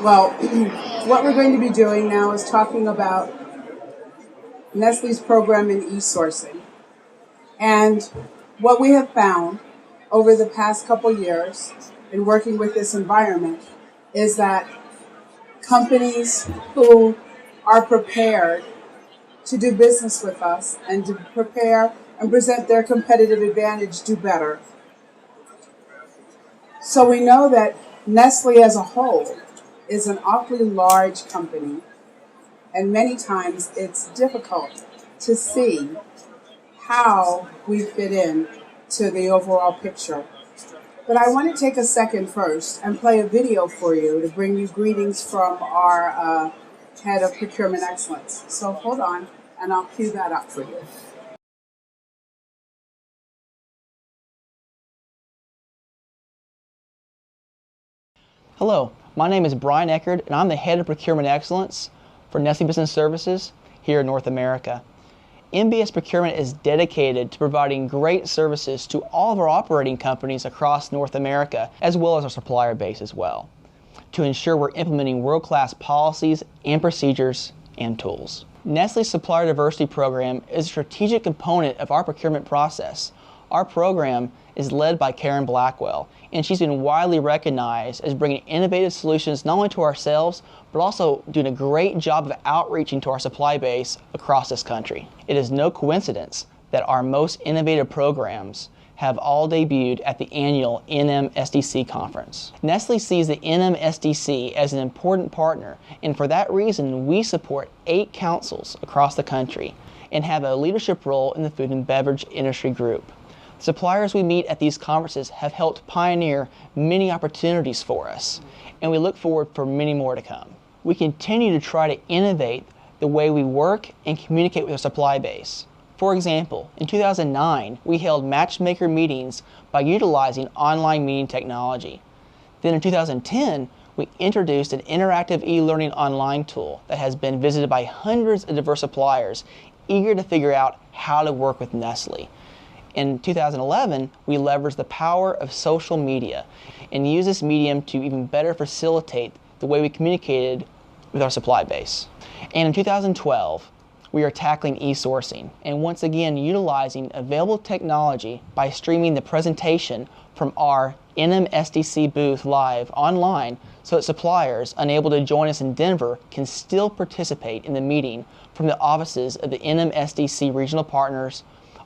Well, what we're going to be doing now is talking about Nestle's program in e-sourcing. And what we have found over the past couple years in working with this environment is that companies who are prepared to do business with us and to prepare and present their competitive advantage do better. So we know that Nestle as a whole is an awfully large company, and many times it's difficult to see how we fit in to the overall picture. But I want to take a second first and play a video for you to bring you greetings from our head of procurement excellence. So hold on, and I'll cue that up for you. Hello, my name is Brian Eckerd, and I'm the Head of Procurement Excellence for Nestle Business Services here in North America. NBS Procurement is dedicated to providing great services to all of our operating companies across North America, as well as our supplier base as well, to ensure we're implementing world-class policies and procedures and tools. Nestle's Supplier Diversity Program is a strategic component of our procurement process. Our program is led by Karen Blackwell, and she's been widely recognized as bringing innovative solutions not only to ourselves, but also doing a great job of outreaching to our supply base across this country. It is no coincidence that our most innovative programs have all debuted at the annual NMSDC conference. Nestle sees the NMSDC as an important partner, and for that reason, we support 8 councils across the country and have a leadership role in the food and beverage industry group. Suppliers we meet at these conferences have helped pioneer many opportunities for us, and we look forward for many more to come. We continue to try to innovate the way we work and communicate with our supply base. For example, in 2009, we held matchmaker meetings by utilizing online meeting technology. Then in 2010, we introduced an interactive e-learning online tool that has been visited by hundreds of diverse suppliers eager to figure out how to work with Nestle. In 2011, we leveraged the power of social media and used this medium to even better facilitate the way we communicated with our supply base. And in 2012, we are tackling e-sourcing and once again utilizing available technology by streaming the presentation from our NMSDC booth live online so that suppliers unable to join us in Denver can still participate in the meeting from the offices of the NMSDC regional partners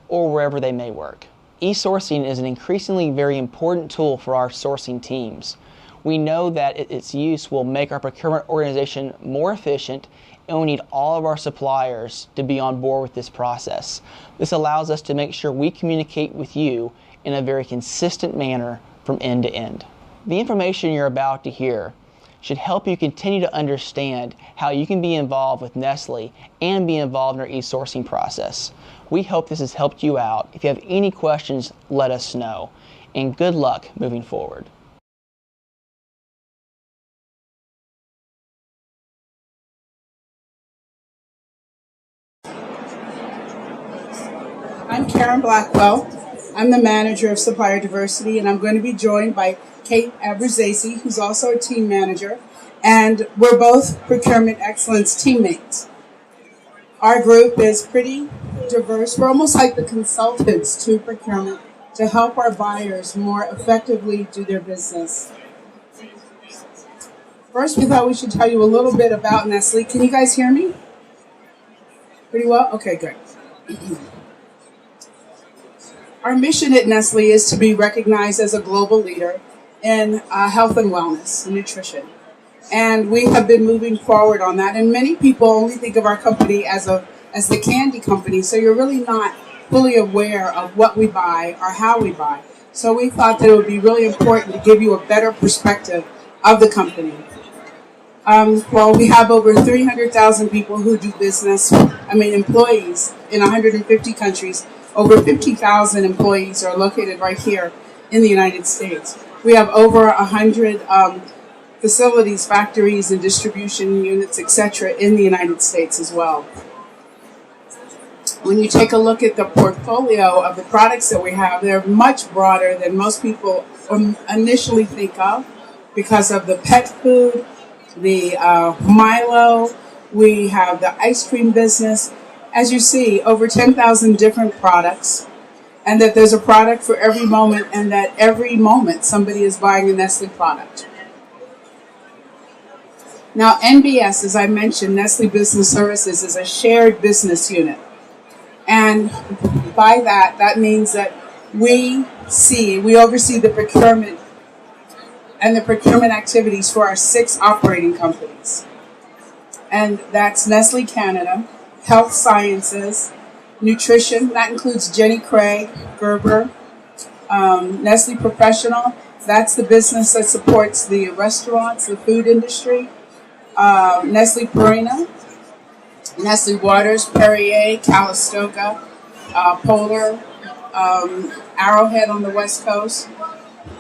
or wherever they may work. E-sourcing is an increasingly very important tool for our sourcing teams. We know that its use will make our procurement organization more efficient, and we need all of our suppliers to be on board with this process. This allows us to make sure we communicate with you in a very consistent manner from end to end. The information you're about to hear should help you continue to understand how you can be involved with Nestle and be involved in our e-sourcing process. We hope this has helped you out. If you have any questions, let us know. And good luck moving forward. I'm Karen Blackwell. I'm the manager of supplier diversity, and I'm going to be joined by Kate Abrazacy, who's also a team manager, and we're both procurement excellence teammates. Our group is pretty diverse. We're almost like the consultants to procurement to help our buyers more effectively do their business. First, we thought we should tell you a little bit about Nestle. Can you guys hear me? Pretty well? Okay, good. Our mission at Nestle is to be recognized as a global leader in health and wellness and nutrition. And we have been moving forward on that. And many people only think of our company as the candy company, so you're really not fully aware of what we buy or how we buy. So we thought that it would be really important to give you a better perspective of the company. Well, we have over 300,000 people who do business, employees in 150 countries. Over 50,000 employees are located right here in the United States. We have over 100 facilities, factories, and distribution units, etc. in the United States as well. When you take a look at the portfolio of the products that we have, they're much broader than most people initially think of because of the pet food, the Milo, we have the ice cream business. As you see, over 10,000 different products, and that there's a product for every moment, and that every moment somebody is buying a Nestle product. Now, NBS, as I mentioned, Nestle Business Services, is a shared business unit. And by that, that means that we oversee the procurement and the procurement activities for our 6 operating companies. And that's Nestle Canada, Health Sciences, Nutrition, that includes Jenny Craig, Gerber, Nestle Professional, that's the business that supports the restaurants, the food industry, Nestle Purina, Nestle Waters, Perrier, Calistoga, Polar, Arrowhead on the West Coast.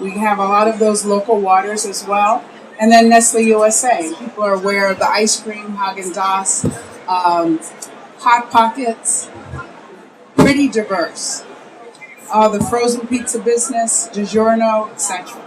We have a lot of those local waters as well. And then Nestle USA. People are aware of the ice cream, Haagen-Dazs, Hot Pockets, pretty diverse. The frozen pizza business, DiGiorno, etc.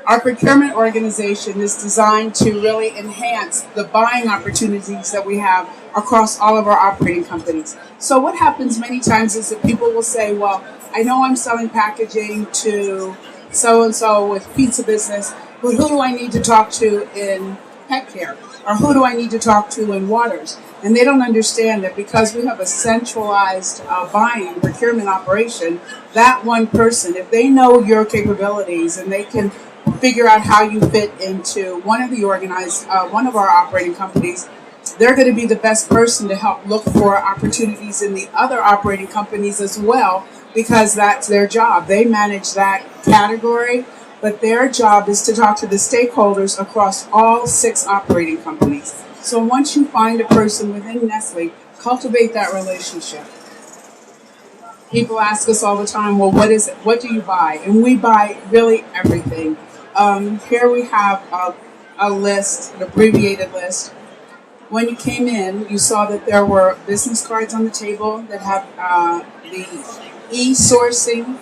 Our procurement organization is designed to really enhance the buying opportunities that we have across all of our operating companies. So what happens many times is that people will say, well, I know I'm selling packaging to so-and-so with pizza business, but who do I need to talk to in pet care? Or who do I need to talk to in waters? And they don't understand that because we have a centralized buying procurement operation, that one person, if they know your capabilities and they can figure out how you fit into one of our operating companies, they're going to be the best person to help look for opportunities in the other operating companies as well, because that's their job. They manage that category, but their job is to talk to the stakeholders across all 6 operating companies. So once you find a person within Nestle, cultivate that relationship. People ask us all the time, well, what is it? What do you buy? And we buy really everything. Here we have a list, an abbreviated list. When you came in, you saw that there were business cards on the table that have the e-sourcing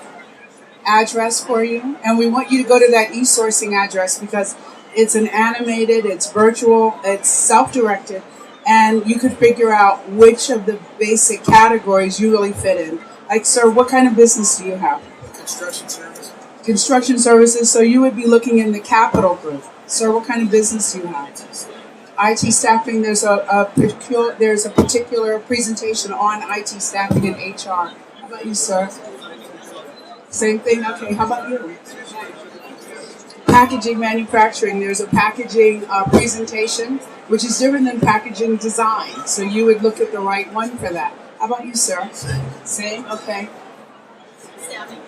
address for you. And we want you to go to that e-sourcing address because it's an animated, it's virtual, it's self-directed, and you could figure out which of the basic categories you really fit in. Like, sir, what kind of business do you have? Construction services. Construction services, so you would be looking in the capital group. Sir, what kind of business do you have? IT staffing, there's a particular presentation on IT staffing and HR. How about you, sir? Same thing? Okay, how about you? Packaging manufacturing, there's a packaging presentation, which is different than packaging design. So you would look at the right one for that. How about you, sir? Same? Okay.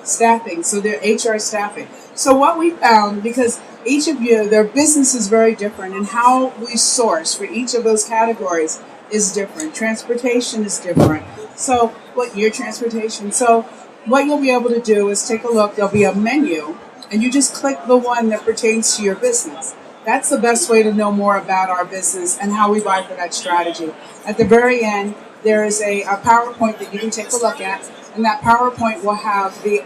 Staffing, so they're HR staffing. So what we found, because each of you, their business is very different, and how we source for each of those categories is different. Transportation is different. So your transportation. So what you'll be able to do is take a look. There'll be a menu, and you just click the one that pertains to your business. That's the best way to know more about our business and how we buy for that strategy. At the very end, there is a PowerPoint that you can take a look at, and that PowerPoint will have the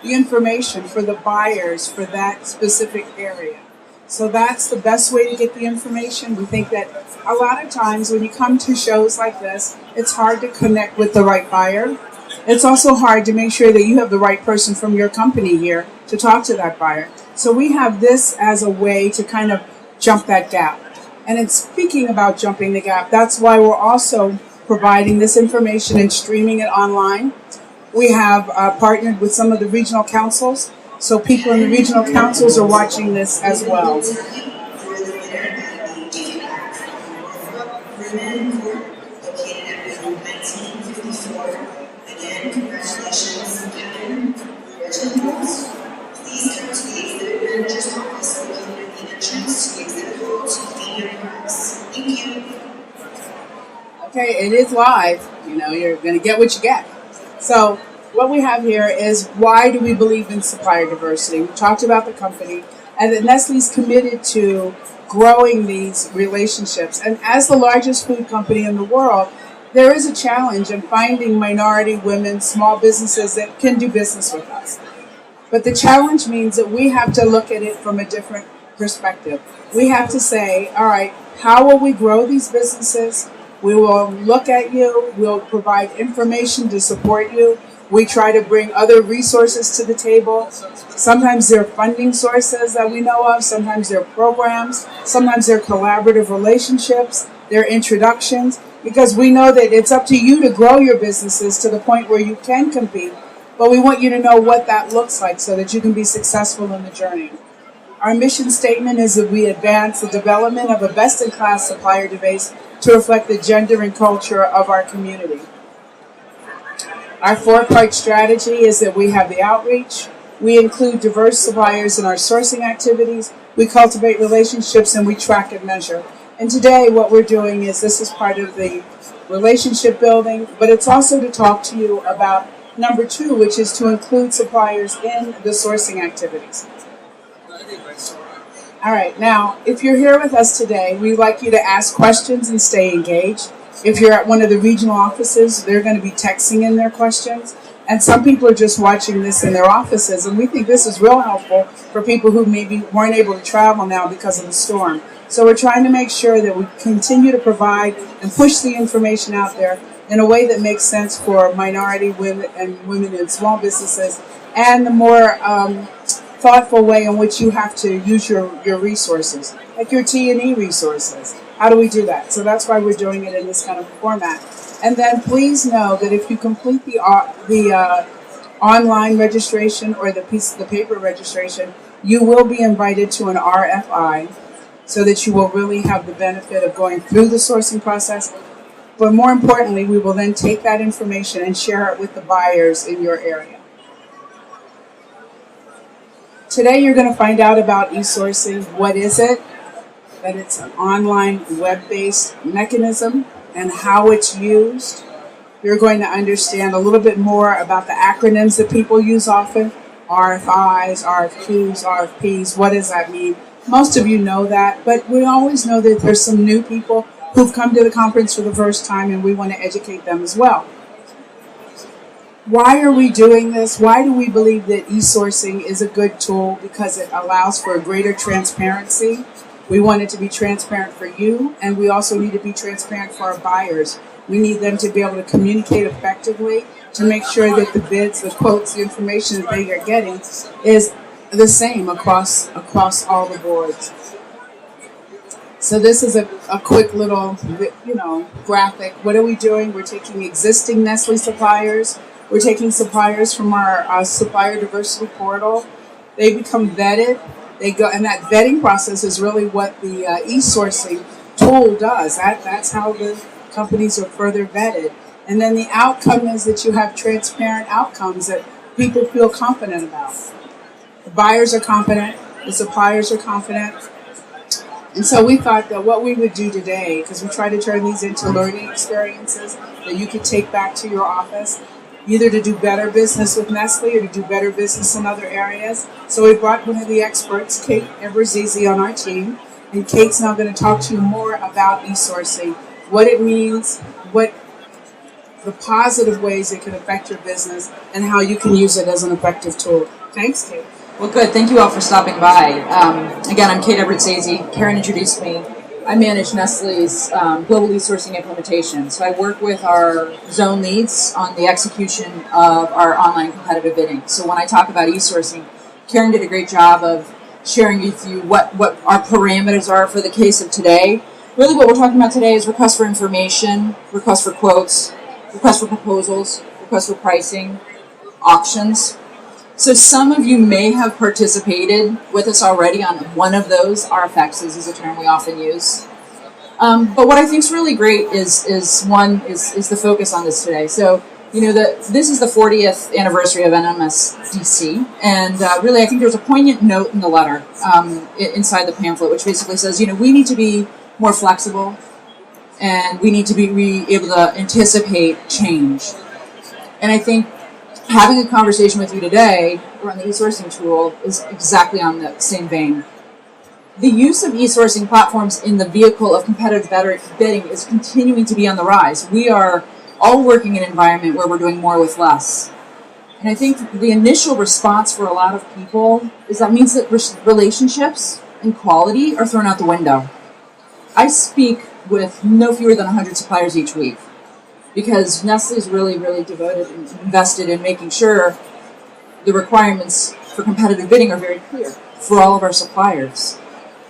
information for the buyers for that specific area. So that's the best way to get the information. We think that a lot of times when you come to shows like this, it's hard to connect with the right buyer. It's also hard to make sure that you have the right person from your company here to talk to that buyer. So we have this as a way to kind of jump that gap. And in speaking about jumping the gap, that's why we're also providing this information and streaming it online. We have partnered with some of the regional councils, so people in the regional councils are watching this as well. Okay, it is live. You know, you're going to get what you get. So what we have here is, why do we believe in supplier diversity? We talked about the company, and that Nestle's committed to growing these relationships. And as the largest food company in the world, there is a challenge in finding minority women, small businesses that can do business with us. But the challenge means that we have to look at it from a different perspective. We have to say, all right, how will we grow these businesses? We will look at you. We'll provide information to support you. We try to bring other resources to the table. Sometimes they're funding sources that we know of. Sometimes they're programs. Sometimes they're collaborative relationships. They're introductions. Because we know that it's up to you to grow your businesses to the point where you can compete. But we want you to know what that looks like so that you can be successful in the journey. Our mission statement is that we advance the development of a best-in-class supplier base to reflect the gender and culture of our community. Our four-part strategy is that we have the outreach, we include diverse suppliers in our sourcing activities, we cultivate relationships, and we track and measure. And today what we're doing is this is part of the relationship building, but it's also to talk to you about number 2, which is to include suppliers in the sourcing activities. All right, now, if you're here with us today, we'd like you to ask questions and stay engaged. If you're at one of the regional offices, they're going to be texting in their questions. And some people are just watching this in their offices, and we think this is real helpful for people who maybe weren't able to travel now because of the storm. So we're trying to make sure that we continue to provide and push the information out there in a way that makes sense for minority women and women in small businesses, and the more thoughtful way in which you have to use your resources, like your T&E resources. How do we do that? So that's why we're doing it in this kind of format. And then please know that if you complete the online registration or the paper registration, you will be invited to an RFI so that you will really have the benefit of going through the sourcing process. But more importantly, we will then take that information and share it with the buyers in your area. Today you're going to find out about e-sourcing. What is it? That it's an online web-based mechanism and how it's used. You're going to understand a little bit more about the acronyms that people use often. RFIs, RFQs, RFPs, what does that mean? Most of you know that, but we always know that there's some new people who've come to the conference for the first time, and we want to educate them as well. Why are we doing this? Why do we believe that e-sourcing is a good tool? Because it allows for a greater transparency. We want it to be transparent for you, and we also need to be transparent for our buyers. We need them to be able to communicate effectively to make sure that the bids, the quotes, the information that they are getting is the same across all the boards. So this is a quick little, graphic. What are we doing? We're taking existing Nestle suppliers. We're taking suppliers from our supplier diversity portal. They become vetted. They go, and that vetting process is really what the e-sourcing tool does. That's how the companies are further vetted. And then the outcome is that you have transparent outcomes that people feel confident about. The buyers are confident. The suppliers are confident. And so we thought that what we would do today, because we try to turn these into learning experiences that you could take back to your office, either to do better business with Nestle or to do better business in other areas. So we brought one of the experts, Kate Eberzizi, on our team. And Kate's now going to talk to you more about e-sourcing, what it means, what the positive ways it can affect your business, and how you can use it as an effective tool. Thanks, Kate. Well, good. Thank you all for stopping by. Again, I'm Kate Eberzizi. Karen introduced me. I manage Nestle's global e-sourcing implementation. So I work with our zone leads on the execution of our online competitive bidding. So when I talk about e-sourcing, Karen did a great job of sharing with you what our parameters are for the case of today. Really what we're talking about today is request for information, request for quotes, request for proposals, request for pricing, auctions. So some of you may have participated with us already on one of those. RFXs is a term we often use. But what I think is really great is the focus on this today. So, this is the 40th anniversary of NMSDC. And really, I think there's a poignant note in the letter inside the pamphlet, which basically says, we need to be more flexible and we need to be able to anticipate change. And I think having a conversation with you today around the e-sourcing tool is exactly on the same vein. The use of e-sourcing platforms in the vehicle of competitive bidding is continuing to be on the rise. We are all working in an environment where we're doing more with less. And I think the initial response for a lot of people is that means that relationships and quality are thrown out the window. I speak with no fewer than 100 suppliers each week because Nestle is really, really devoted and invested in making sure the requirements for competitive bidding are very clear for all of our suppliers.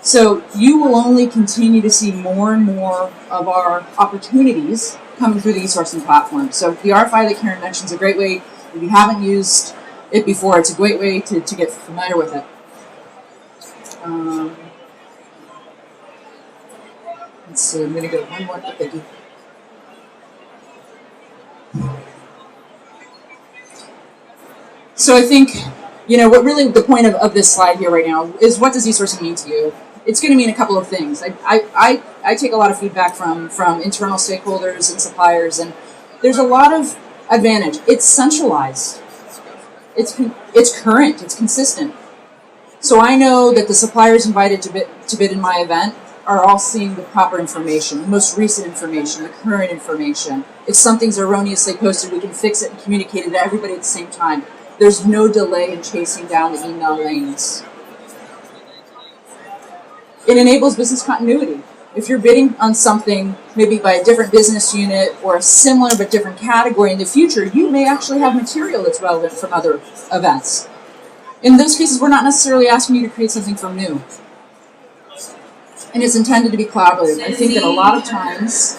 So you will only continue to see more and more of our opportunities coming through the e-sourcing platform. So the RFI that Karen mentioned is a great way. If you haven't used it before, it's a great way to get familiar with it. Let's see, I'm going to go one more biggie. So I think, what really the point of this slide here right now is, what does e-sourcing mean to you? It's going to mean a couple of things. I take a lot of feedback from internal stakeholders and suppliers, and there's a lot of advantage. It's centralized. It's current. It's consistent. So I know that the suppliers invited to bid in my event are all seeing the proper information, the most recent information, the current information. If something's erroneously posted, we can fix it and communicate it to everybody at the same time. There's no delay in chasing down the email lanes. It enables business continuity. If you're bidding on something, maybe by a different business unit or a similar but different category in the future, you may actually have material that's relevant from other events. In those cases, we're not necessarily asking you to create something from new. And it's intended to be collaborative. I think that a lot of times,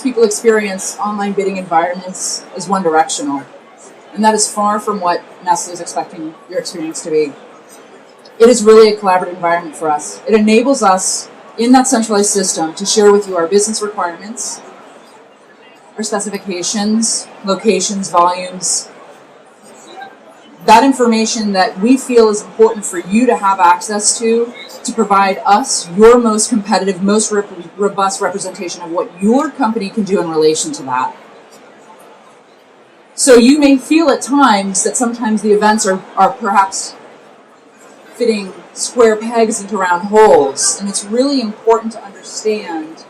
people experience online bidding environments as one-directional. And that is far from what Nestle is expecting your experience to be. It is really a collaborative environment for us. It enables us, in that centralized system, to share with you our business requirements, our specifications, locations, volumes, that information that we feel is important for you to have access to provide us your most competitive, most robust representation of what your company can do in relation to that. So you may feel at times that sometimes the events are perhaps fitting square pegs into round holes, and it's really important to understand,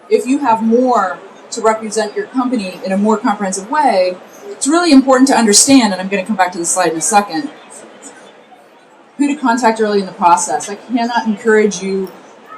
if you have more to represent your company in a more comprehensive way, it's really important to understand, and I'm going to come back to this slide in a second, who to contact early in the process. I cannot encourage you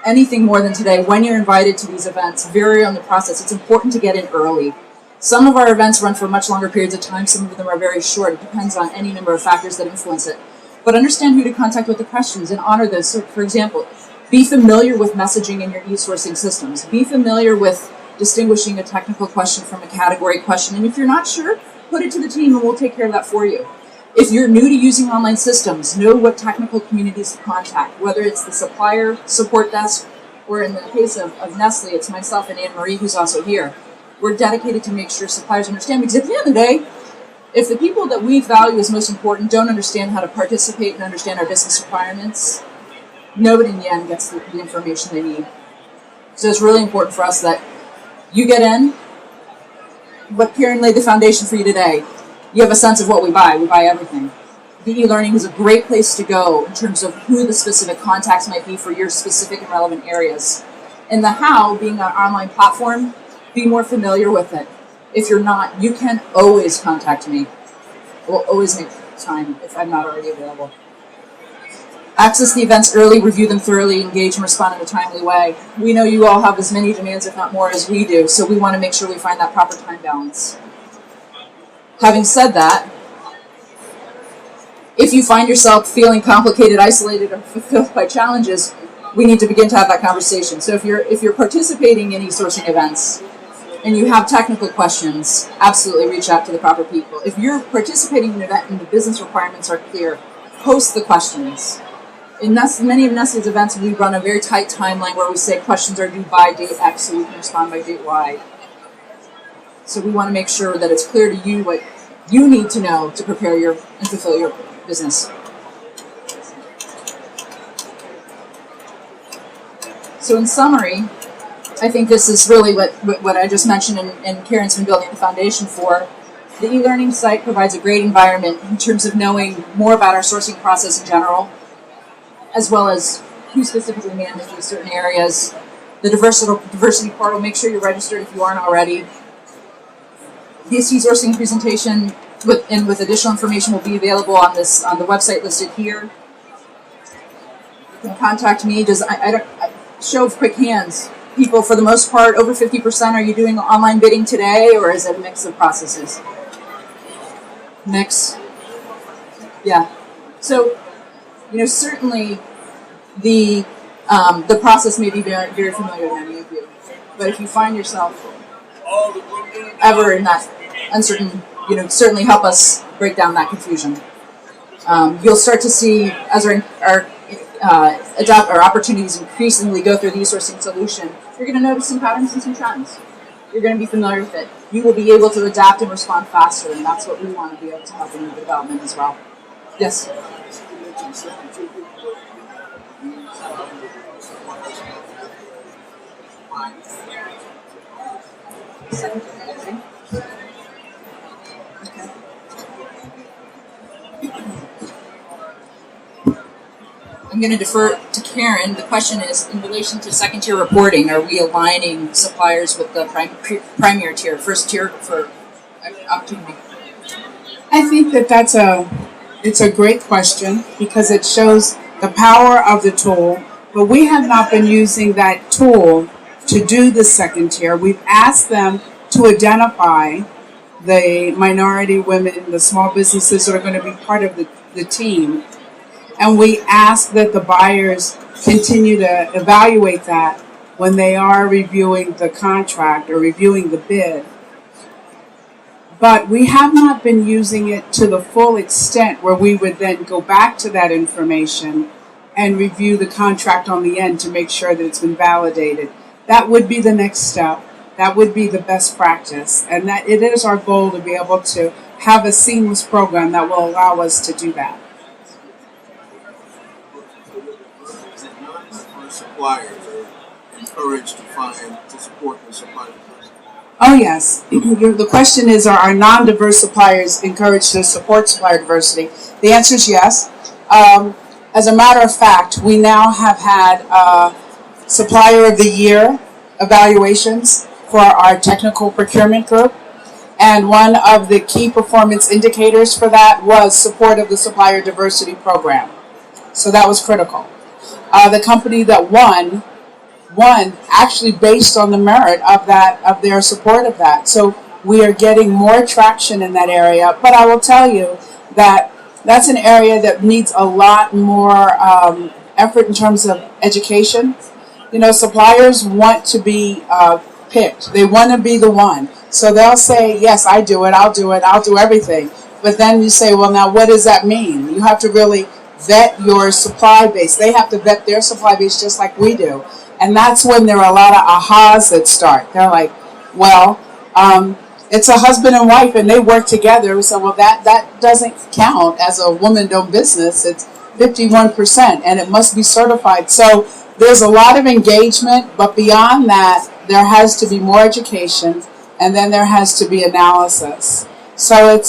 anything more than today. When you're invited to these events, very early in the process, it's important to get in early. Some of our events run for much longer periods of time. Some of them are very short. It depends on any number of factors that influence it. But understand who to contact with the questions and honor those. So, for example, be familiar with messaging in your e-sourcing systems. Be familiar with distinguishing a technical question from a category question. And if you're not sure, put it to the team and we'll take care of that for you. If you're new to using online systems, know what technical communities to contact, whether it's the supplier support desk, or in the case of Nestle, it's myself and Anne-Marie, who's also here. We're dedicated to make sure suppliers understand, because at the end of the day, if the people that we value as most important don't understand how to participate and understand our business requirements, nobody in the end gets the information they need. So it's really important for us that you get in. But Karen laid the foundation for you today. You have a sense of what we buy. We buy everything. The e-learning is a great place to go in terms of who the specific contacts might be for your specific and relevant areas. And the how, being an online platform, be more familiar with it. If you're not, you can always contact me. I will always make time if I'm not already available. Access the events early, review them thoroughly, engage and respond in a timely way. We know you all have as many demands, if not more, as we do, so we want to make sure we find that proper time balance. Having said that, if you find yourself feeling complicated, isolated, or fulfilled by challenges, we need to begin to have that conversation. So if you're participating in e-sourcing events and you have technical questions, absolutely reach out to the proper people. If you're participating in an event and the business requirements are clear, post the questions. In many of Nestle's events, we run a very tight timeline where we say questions are due by date X so we can respond by date Y. So we want to make sure that it's clear to you what you need to know to prepare and fulfill your business. So in summary, I think this is really what I just mentioned and Karen's been building the foundation for. The e-learning site provides a great environment in terms of knowing more about our sourcing process in general, as well as who specifically manages certain areas. The diversity portal, make sure you're registered if you aren't already. This e-sourcing presentation with additional information will be available on the website listed here. You can contact me. Show of quick hands. People, for the most part, over 50%, are you doing online bidding today, or is it a mix of processes? Mix. Yeah. So, certainly the process may be very, very familiar to many of you, but if you find yourself ever in that uncertain, certainly help us break down that confusion. You'll start to see as our opportunities increasingly go through the e-sourcing solution, you're going to notice some patterns and some trends. You're going to be familiar with it. You will be able to adapt and respond faster, and that's what we want to be able to help in the development as well. Yes? I'm going to defer to Karen. The question is, in relation to second-tier reporting, are we aligning suppliers with the primary tier, first tier for opportunity? I think it's a great question because it shows the power of the tool, but we have not been using that tool to do the second tier. We've asked them to identify the minority women, the small businesses that are going to be part of the team. And we ask that the buyers continue to evaluate that when they are reviewing the contract or reviewing the bid. But we have not been using it to the full extent where we would then go back to that information and review the contract on the end to make sure that it's been validated. That would be the next step. That would be the best practice. And that it is our goal to be able to have a seamless program that will allow us to do that. Suppliers are encouraged to support the supplier diversity. Oh yes. The question is, are our non-diverse suppliers encouraged to support supplier diversity? The answer is yes. As a matter of fact, we now have had Supplier of the Year evaluations for our technical procurement group. And one of the key performance indicators for that was support of the supplier diversity program. So that was critical. The company that won actually based on the merit of their support of that. So we are getting more traction in that area. But I will tell you that that's an area that needs a lot more effort in terms of education. Suppliers want to be picked. They want to be the one. So they'll say, yes, I'll do everything. But then you say, well, now what does that mean? You have to really vet your supply base. They have to vet their supply base just like we do. And that's when there are a lot of ahas that start. They're like, well, it's a husband and wife and they work together. So, well, that doesn't count as a woman-owned business. It's 51% and it must be certified. So there's a lot of engagement, but beyond that, there has to be more education and then there has to be analysis. So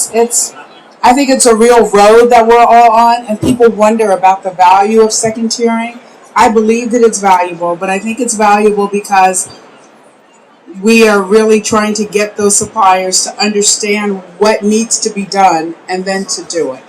I think it's a real road that we're all on, and people wonder about the value of second tiering. I believe that it's valuable, but I think it's valuable because we are really trying to get those suppliers to understand what needs to be done and then to do it.